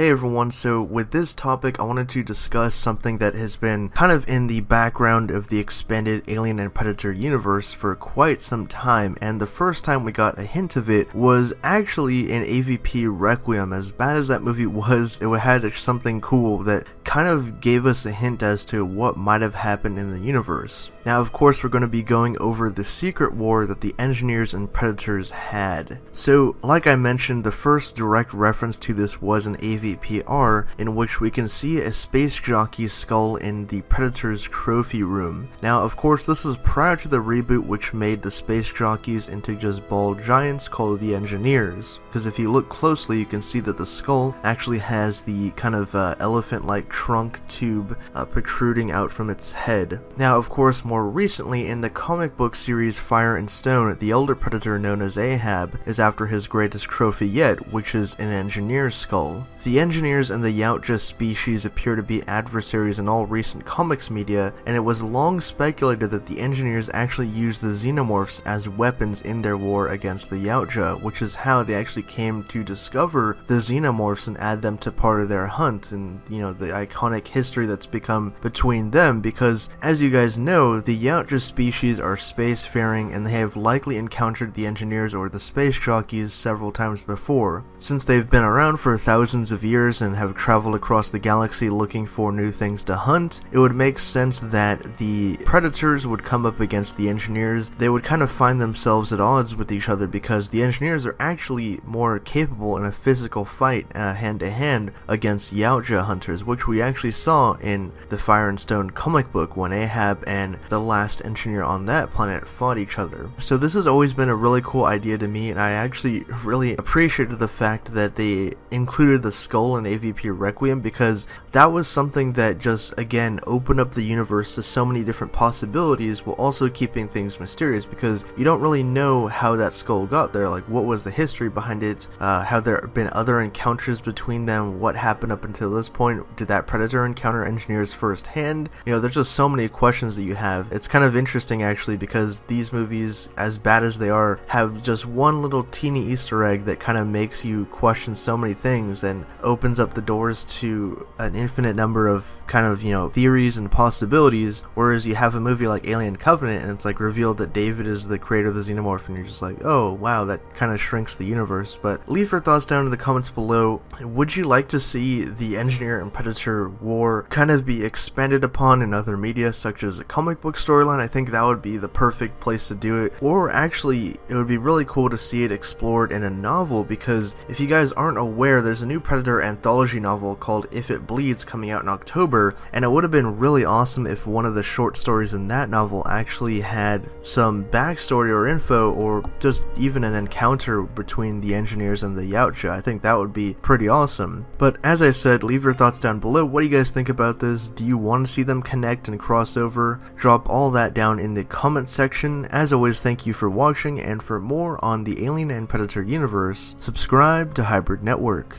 Hey everyone, so with this topic I wanted to discuss something that has been kind of in the background of the expanded Alien and Predator universe for quite some time, and the first time we got a hint of it was actually in AVP Requiem. As bad as that movie was, it had something cool that kind of gave us a hint as to what might have happened in the universe. Now of course we're going to be going over the secret war that the Engineers and Predators had. So like I mentioned, the first direct reference to this was an AVPR in which we can see a space jockey's skull in the Predator's trophy room. Now of course this was prior to the reboot, which made the space jockeys into just bald giants called the Engineers, because if you look closely you can see that the skull actually has the kind of elephant-like trunk tube protruding out from its head. Now of course more recently in the comic book series Fire and Stone, the elder predator known as Ahab is after his greatest trophy yet, which is an engineer's skull. The Engineers and the Yautja species appear to be adversaries in all recent comics media, and it was long speculated that the Engineers actually used the xenomorphs as weapons in their war against the Yautja, which is how they actually came to discover the xenomorphs and add them to part of their hunt, and the iconic history that's become between them, because as you guys know, the Yautja species are spacefaring and they have likely encountered the Engineers or the space jockeys several times before. Since they've been around for thousands of years and have traveled across the galaxy looking for new things to hunt, it would make sense that the Predators would come up against the Engineers. They would kind of find themselves at odds with each other because the Engineers are actually more capable in a physical fight hand to hand against Yautja hunters, which we actually saw in the Fire and Stone comic book when Ahab and the last engineer on that planet fought each other. So this has always been a really cool idea to me, and I actually really appreciated the fact that they included the skull in AVP Requiem, because that was something that just again opened up the universe to so many different possibilities while also keeping things mysterious, because you don't really know how that skull got there. Like, what was the history behind it? Have there been other encounters between them? What happened up until this point? Did that Predator encounter Engineers firsthand? There's just so many questions that you have. It's kind of interesting actually, because these movies, as bad as they are, have just one little teeny Easter egg that kind of makes you question so many things and opens up the doors to an infinite number of kind of theories and possibilities, whereas you have a movie like Alien Covenant and it's like revealed that David is the creator of the xenomorph, and you're just like, oh wow, that kind of shrinks the universe. But leave your thoughts down in the comments below. Would you like to see the Engineer and Predator war kind of be expanded upon in other media, such as a comic book storyline? I think that would be the perfect place to do it. Or actually, it would be really cool to see it explored in a novel, because if you guys aren't aware, there's a new Predator anthology novel called If It Bleeds coming out in October, and it would have been really awesome if one of the short stories in that novel actually had some backstory or info, or just even an encounter between the Engineers and the Yautja. I think that would be pretty awesome. But as I said, leave your thoughts down below. What do you guys think about this? Do you want to see them connect and cross over? Drop all that down in the comment section. As always, thank you for watching, and for more on the Alien and Predator universe, subscribe to Hybrid Network.